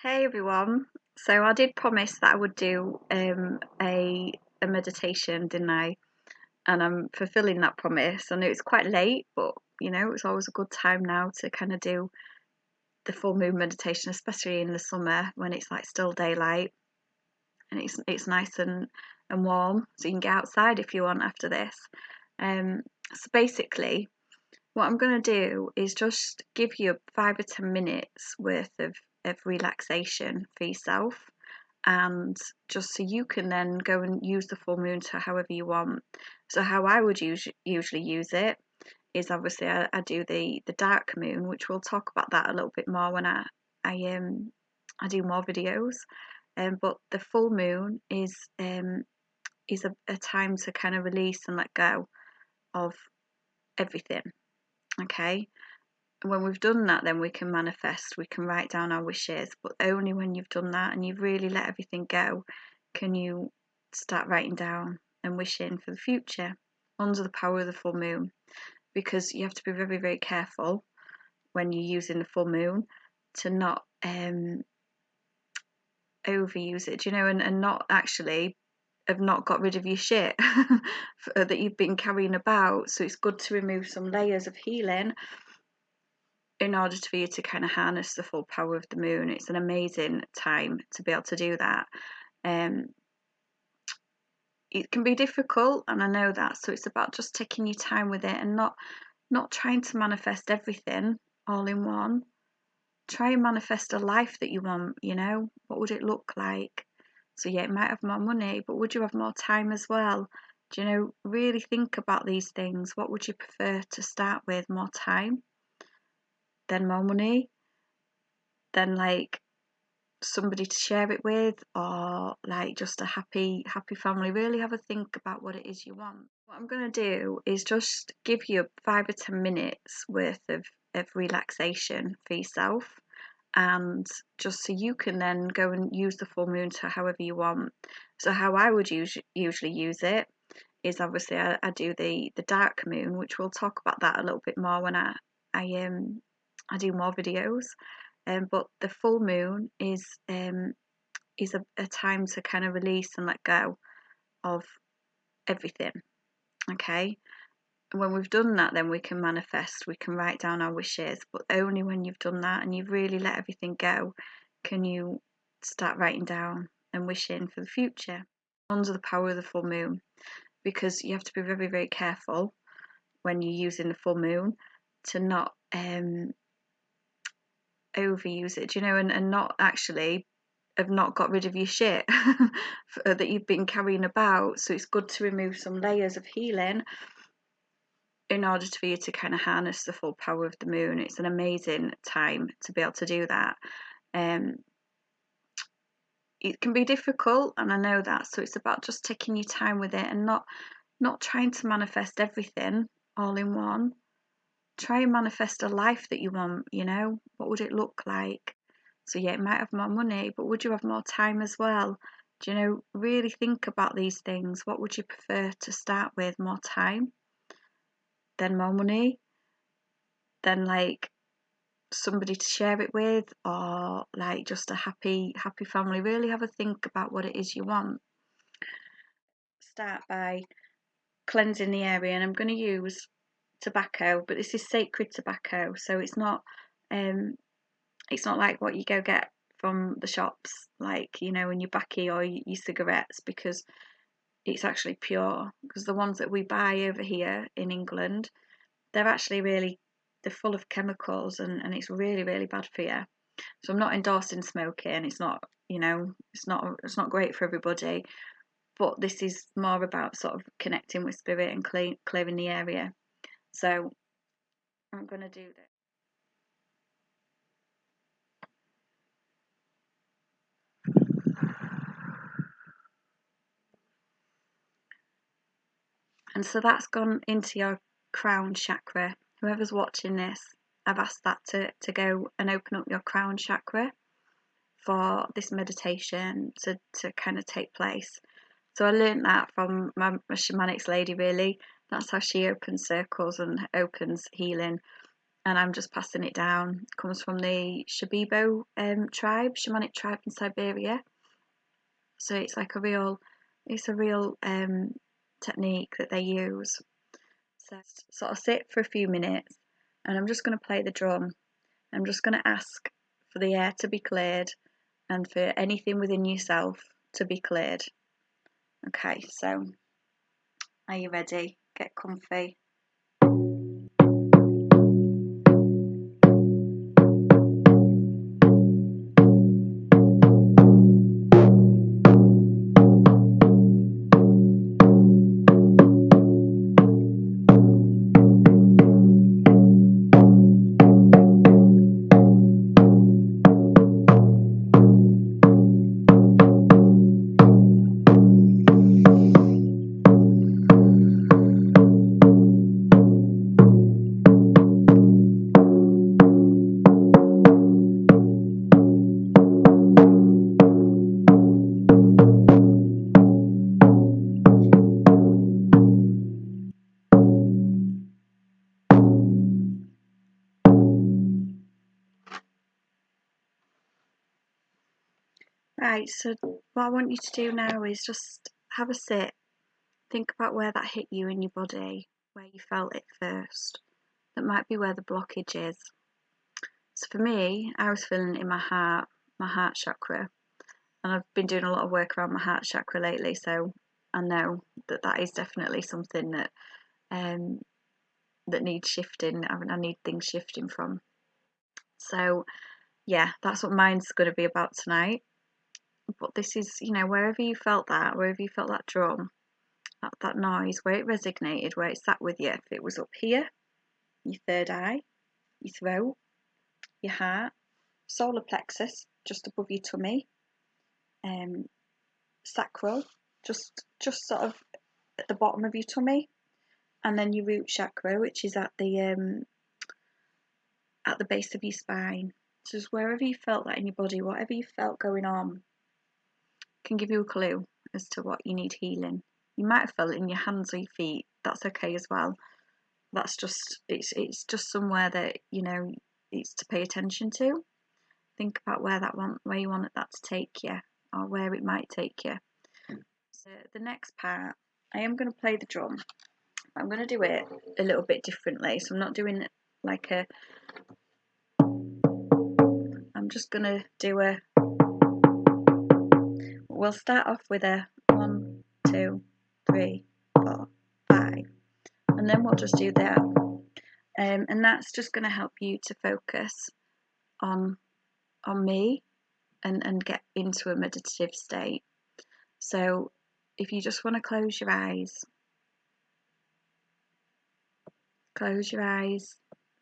Hey everyone. So I did promise that I would do a meditation, didn't I? And I'm fulfilling that promise. I know it's quite late, but it's always a good time now to kind of do the full moon meditation, especially in the summer when it's like still daylight and it's nice and warm. So you can get outside if you want after this. Um, so basically, what I'm going to do is just give you 5 or 10 minutes worth of relaxation for yourself, and just so you can then go and use the full moon to however you want. So how I would usually use it is obviously I do the dark moon, which we'll talk about that a little bit more when I do more videos. But the full moon is a time to kind of release and let go of everything. Okay. And when we've done that, then we can manifest, we can write down our wishes, but only when you've done that and you've really let everything go can you start writing down and wishing for the future under the power of the full moon. Because you have to be very, very careful when you're using the full moon to not overuse it, and not actually have not got rid of your shit that you've been carrying about. So it's good to remove some layers of healing in order for you to kind of harness the full power of the moon. It's an amazing time to be able to do that. It can be difficult, and I know that, so it's about just taking your time with it and not trying to manifest everything all in one. Try and manifest a life that you want. What would it look like? So yeah, it might have more money, but would you have more time as well? Really think about these things. What would you prefer to start with? More time, then more money, then like somebody to share it with, or like just a happy family. Really have a think about what it is you want. What I'm going to do is just give you 5 or 10 minutes worth of relaxation for yourself, and just so you can then go and use the full moon to however you want. So how I would usually use it is obviously I do the dark moon, which we'll talk about that a little bit more when I do more videos. But the full moon is a time to kind of release and let go of everything. Okay. And when we've done that, then we can manifest, we can write down our wishes, but only when you've done that and you've really let everything go can you start writing down and wishing for the future under the power of the full moon. Because you have to be very, very careful when you're using the full moon to not overuse it, and not actually have not got rid of your shit that you've been carrying about. So it's good to remove some layers of healing in order for you to kind of harness the full power of the moon. It's an amazing time to be able to do that. It can be difficult, and I know that, so it's about just taking your time with it and not trying to manifest everything all in one. Try and manifest a life that you want. What would it look like? So yeah, it might have more money, but would you have more time as well? Really think about these things. What would you prefer to start with? More time, then more money, then like somebody to share it with, or like just a happy family. Really have a think about what it is you want. Start by cleansing the area, and I'm going to use tobacco, but this is sacred tobacco, so it's not like what you go get from the shops, like in your baccy or your cigarettes, because it's actually pure. Because the ones that we buy over here in England, they're full of chemicals, and it's really, really bad for you. So I'm not endorsing smoking. It's not, it's not great for everybody. But this is more about sort of connecting with spirit and clearing the area. So I'm going to do this. And so that's gone into your crown chakra. Whoever's watching this, I've asked that to go and open up your crown chakra for this meditation to kind of take place. So I learned that from my Shamanic lady, really. That's how she opens circles and opens healing. and I'm just passing it down. It comes from the Shamanic tribe in Siberia. So it's like a real technique that they use. So sort of sit for a few minutes, and I'm just going to play the drum. I'm just going to ask for the air to be cleared and for anything within yourself to be cleared. Okay, so are you ready? Get comfy. Right, so what I want you to do now is just have a sit. Think about where that hit you in your body, where you felt it first. That might be where the blockage is. So for me, I was feeling it in my heart chakra. And I've been doing a lot of work around my heart chakra lately, so I know that is definitely something that that needs shifting. I need things shifting from. So yeah, that's what mine's going to be about tonight. But this is, wherever you felt that drum, that noise, where it resonated, where it sat with you. If it was up here, your third eye, your throat, your heart, solar plexus, just above your tummy, sacral, just sort of at the bottom of your tummy, and then your root chakra, which is at the base of your spine. So just wherever you felt that in your body, whatever you felt going on, can give you a clue as to what you need healing. You might have felt it in your hands or your feet. That's okay as well. That's just it's just somewhere that it's to pay attention to. Think about where you want that to take you, or where it might take you. So the next part, I am going to play the drum. I'm going to do it a little bit differently. So I'm not doing it like I'm just going to do we'll start off with a 1, 2, 3, 4, 5, and then we'll just do that. And that's just going to help you to focus on me and get into a meditative state. So if you just want to close your eyes,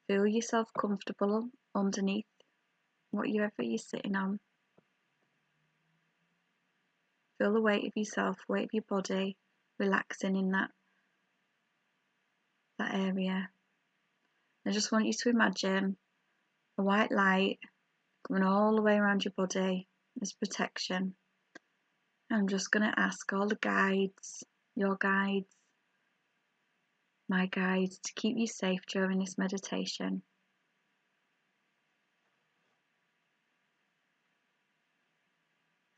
feel yourself comfortable underneath whatever you're sitting on. Feel the weight of yourself, weight of your body, relaxing in that area. I just want you to imagine a white light coming all the way around your body as protection. I'm just going to ask all the guides, your guides, my guides, to keep you safe during this meditation.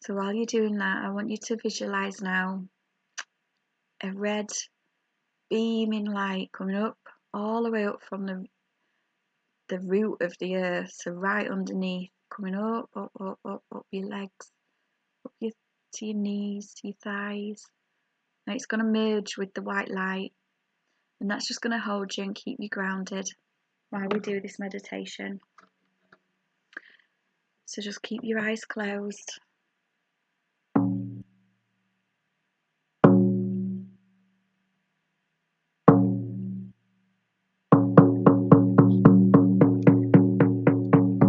So while you're doing that, I want you to visualize now a red beaming light coming up, all the way up from the root of the earth, so right underneath, coming up your legs, up to your knees, to your thighs. Now it's going to merge with the white light, and that's just going to hold you and keep you grounded while we do this meditation. So just keep your eyes closed.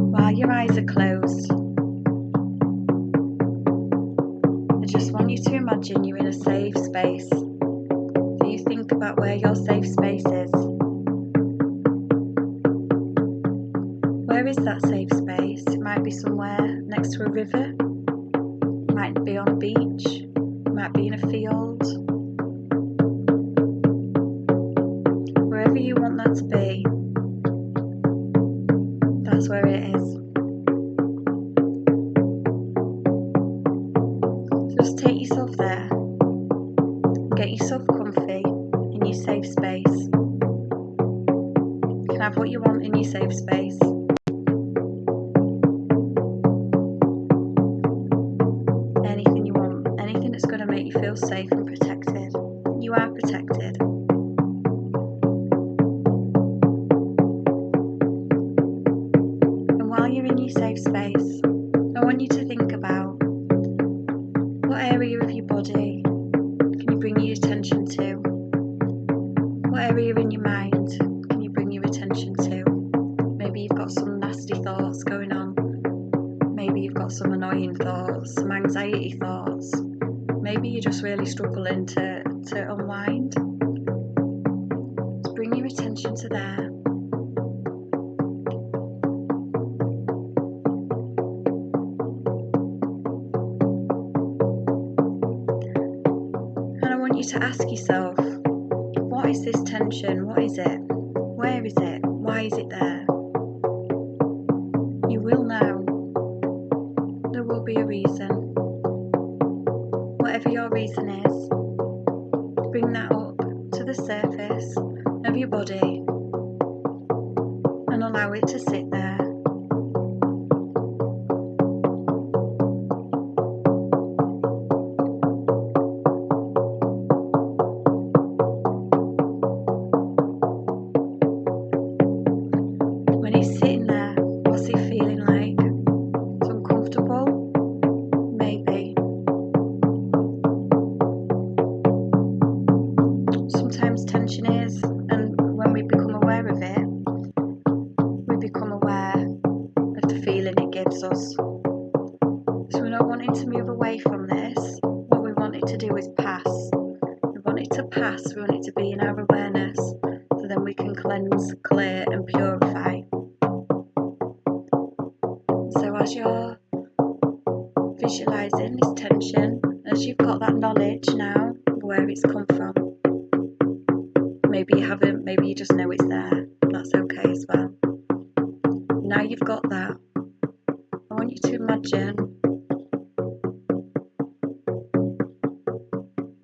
While your eyes are closed, I just want you to imagine you're in a safe space. So you think about where your safe space is. Where is that safe space? It might be somewhere next to a river, it might be on a beach, it might be in a field. Wherever you want that to be. feel safe and protected. You are protected. And while you're in your safe space, I want you to think about what area of your body can you bring your attention to? What area in your mind can you bring your attention to? Maybe you've got some nasty thoughts going on. Maybe you've got some annoying thoughts, some anxiety thoughts. Maybe you're just really struggling to unwind. Just bring your attention to there. And I want you to ask yourself, what is this tension? What is it? Where is it? Why is it there? You will know. There will be a reason. Whatever your reason is, bring that up to the surface of your body and allow it to sit there. When he's sitting there, what's he feeling like? It's uncomfortable? Maybe. Sometimes tension is, and when we become aware of it, we become aware of the feeling it gives us. So we're not wanting to move away from this. What we want it to do is pass. We want it to pass, we want it to be in our awareness, so then we can cleanse, clear and purify. So as you're visualising this tension, as you've got that knowledge now where it's come from, maybe you haven't, maybe you just know it's there, that's okay as well. Now you've got that, I want you to imagine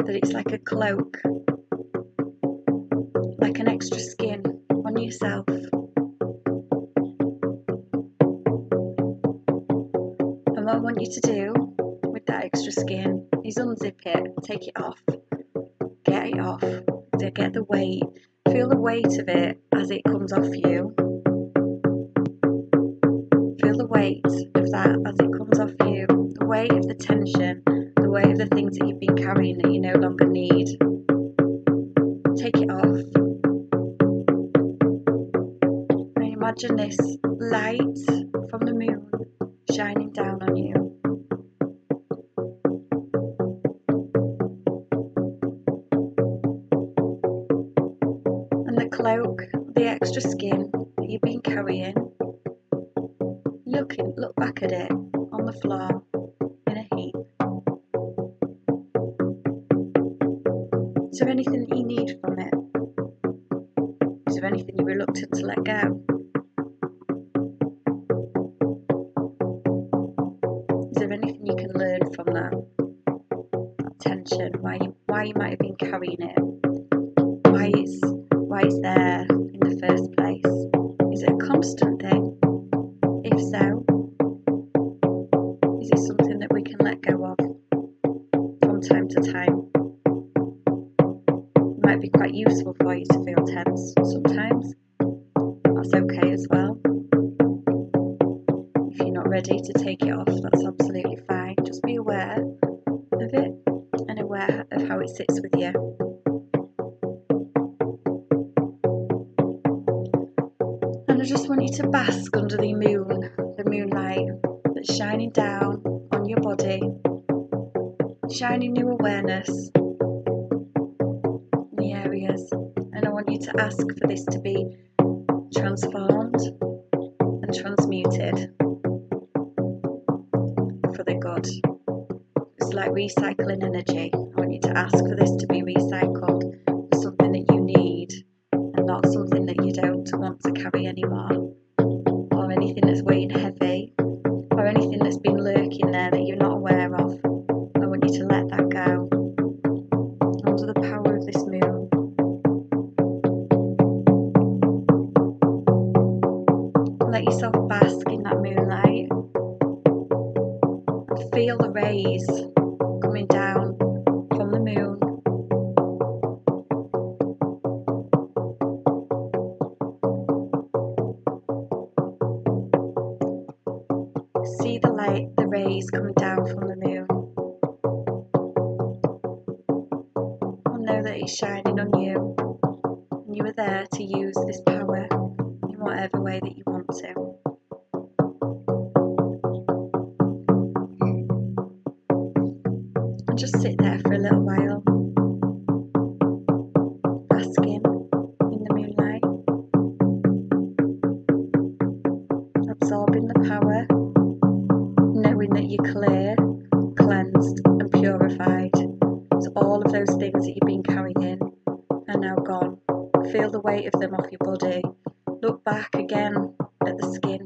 that it's like a cloak, like an extra skin on yourself. And what I want you to do with that extra skin is unzip it, take it off, get it off, to get the weight, feel the weight of it as it comes off you. Feel the weight of that as it comes off you, the weight of the tension, the weight of the things that you've been carrying that you no longer need. Take it off. And imagine this light from the moon shining down on you. And the cloak, the extra skin that you've been carrying, look back at it on the floor in a heap. Is there anything that you need from it? Is there anything you're reluctant to let go? Is there anything you can learn from that tension? Why you might have been carrying it? Why it's there in the first place? Is it a constant thing? If so, is it something that we can let go of from time to time? It might be quite useful for you to feel tense sometimes. That's okay as well. If you're not ready to take it off, that's absolutely fine. Just be aware of it and aware of how it sits with you. And I just want you to bask under the moonlight that's shining down on your body, shining new awareness in the areas. And I want you to ask for this to be transformed and transmuted for the good. It's like recycling energy. I want you to ask for this to be recycled for something that you need and not something that you don't want to carry anymore, or anything that's weighing heavy, or anything that's been lurking there that you're not aware of. I want you to let that go under the power of this moon. Let yourself bask in that moonlight. Feel the rays coming down from the See the light, the rays coming down from the moon, and know that it's shining on you, and you are there to use this power in whatever way that you want to. And just sit there for a little while, basking in the moonlight, absorbing the power, knowing that you're clear, cleansed and purified. So all of those things that you've been carrying are now gone. Feel the weight of them off your body. Look back again at the skin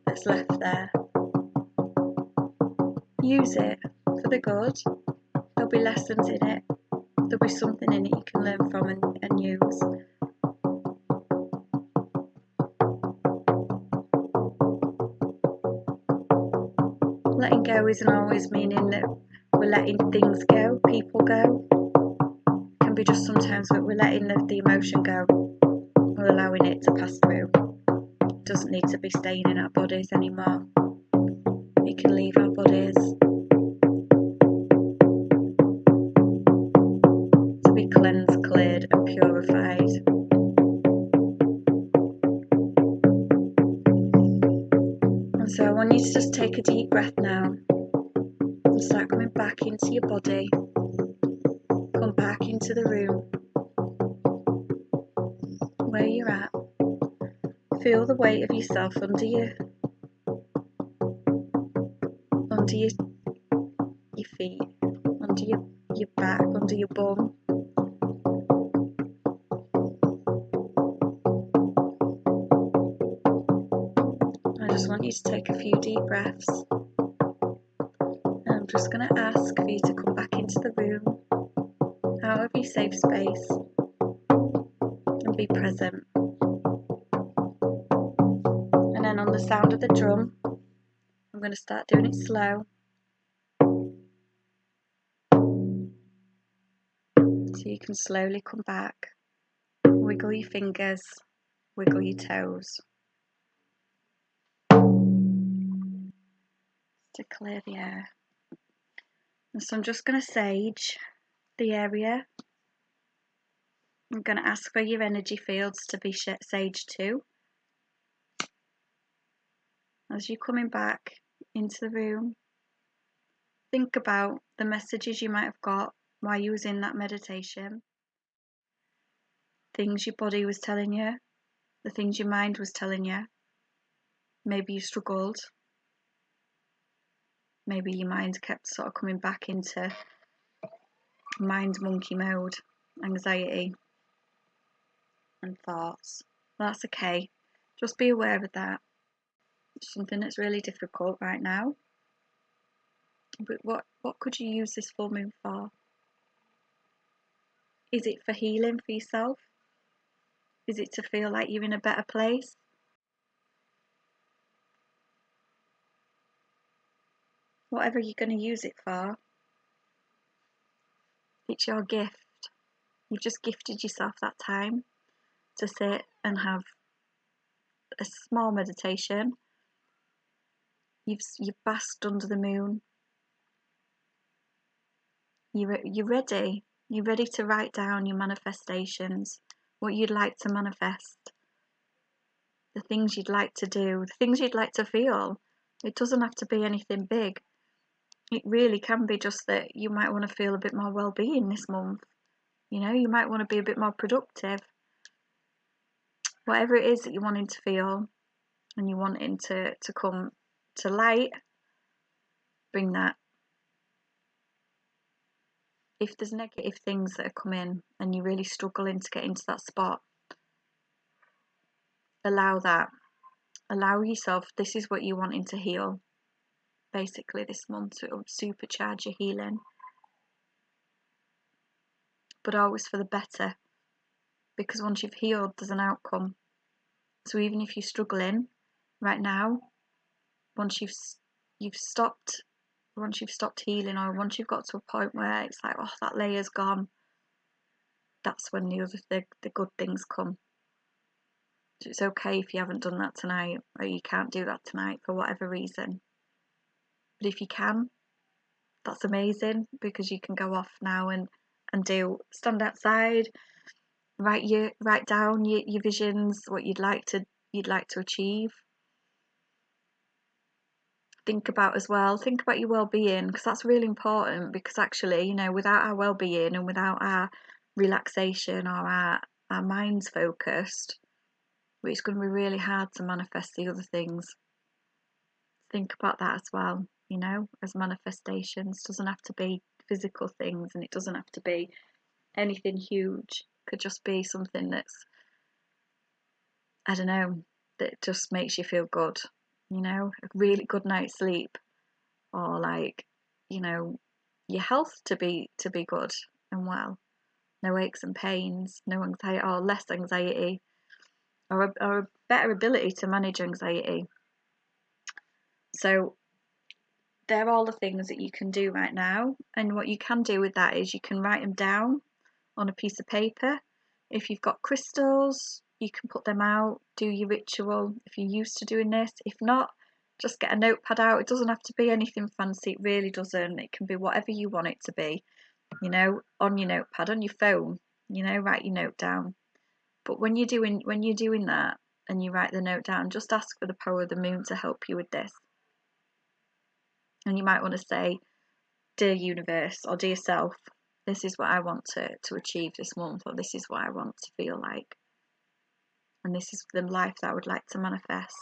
that's left there. Use it for the good. There'll be lessons in it. There'll be something in it you can learn from and use. Letting go isn't always meaning that we're letting things go, people go. It can be just sometimes that we're letting the emotion go. We're allowing it to pass through. It doesn't need to be staying in our bodies anymore. It can leave our bodies to be cleansed, cleared and purified. And so I want you to just take a deep breath now and start coming back into your body. Come back into the room where you're at. Feel the weight of yourself under your feet, under your back, under your bum. I just want you to take a few deep breaths. And I'm just going to ask for you to come back into the room, out of your safe space, and be present. And then on the sound of the drum, I'm going to start doing it slow. So you can slowly come back. Wiggle your fingers, wiggle your toes. To clear the air. And so I'm just going to sage the area. I'm going to ask for your energy fields to be saged too. As you're coming back into the room, think about the messages you might have got while you was in that meditation. Things your body was telling you, the things your mind was telling you. Maybe you struggled. Maybe your mind kept sort of coming back into mind monkey mode, anxiety and thoughts. That's okay. Just be aware of that. It's something that's really difficult right now. But what could you use this full moon for? Is it for healing for yourself? Is it to feel like you're in a better place? Whatever you're going to use it for, it's your gift. You've just gifted yourself that time to sit and have a small meditation. You've basked under the moon. You're ready. You're ready to write down your manifestations, what you'd like to manifest, the things you'd like to do, the things you'd like to feel. It doesn't have to be anything big. It really can be just that you might want to feel a bit more well-being this month. You know, you might want to be a bit more productive. Whatever it is that you're wanting to feel and you're wanting to come to light, bring that. If there's negative things that are coming and you're really struggling to get into that spot, allow that. Allow yourself, this is what you're wanting to heal, basically this month, so it will supercharge your healing. But always for the better, because once you've healed, there's an outcome. So even if you're struggling right now, once you've stopped healing, or once you've got to a point where it's like, oh, that layer's gone, that's when the good things come. So it's okay if you haven't done that tonight, or you can't do that tonight for whatever reason. But if you can, that's amazing, because you can go off now and stand outside, write down your visions, what you'd like to achieve. Think about your well-being, because that's really important, because actually, without our well-being and without our relaxation, or our minds focused, it's going to be really hard to manifest the other things. Think about that as well, as manifestations. It doesn't have to be physical things, and it doesn't have to be anything huge. It could just be something that's, I don't know, that just makes you feel good, a really good night's sleep, or your health to be good and well, no aches and pains, no anxiety, or less anxiety, or a better ability to manage anxiety. So they're all the things that you can do right now, and what you can do with that is you can write them down on a piece of paper. If you've got crystals, you can put them out, do your ritual if you're used to doing this. If not, just get a notepad out. It doesn't have to be anything fancy, it really doesn't. It can be whatever you want it to be, on your notepad, on your phone, write your note down. But when you're doing that and you write the note down, just ask for the power of the moon to help you with this. And you might want to say, dear universe, or dear self, this is what I want to achieve this month, or this is what I want to feel like, and this is the life that I would like to manifest.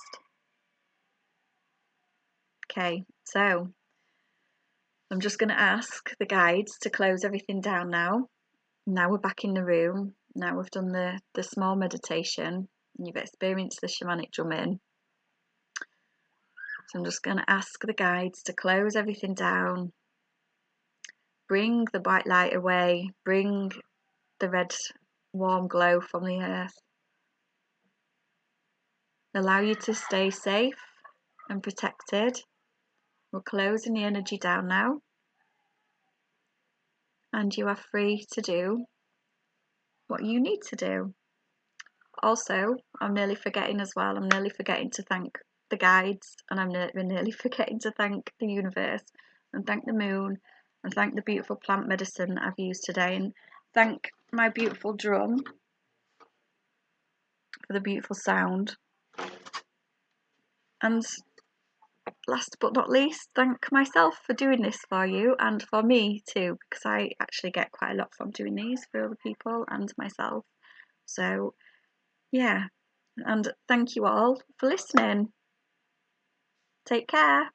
Okay, so I'm just going to ask the guides to close everything down now. Now we're back in the room. Now we've done the small meditation, and you've experienced the shamanic drumming. So I'm just going to ask the guides to close everything down. Bring the bright light away. Bring the red warm glow from the earth. Allow you to stay safe and protected. We're closing the energy down now, and you are free to do what you need to do. Also, I'm nearly forgetting as well, I'm nearly forgetting to thank the guides, and I'm nearly forgetting to thank the universe, and thank the moon, and thank the beautiful plant medicine that I've used today, and thank my beautiful drum for the beautiful sound. And last but not least, thank myself for doing this for you, and for me too, because I actually get quite a lot from doing these for other people and myself. So yeah, and thank you all for listening. Take care.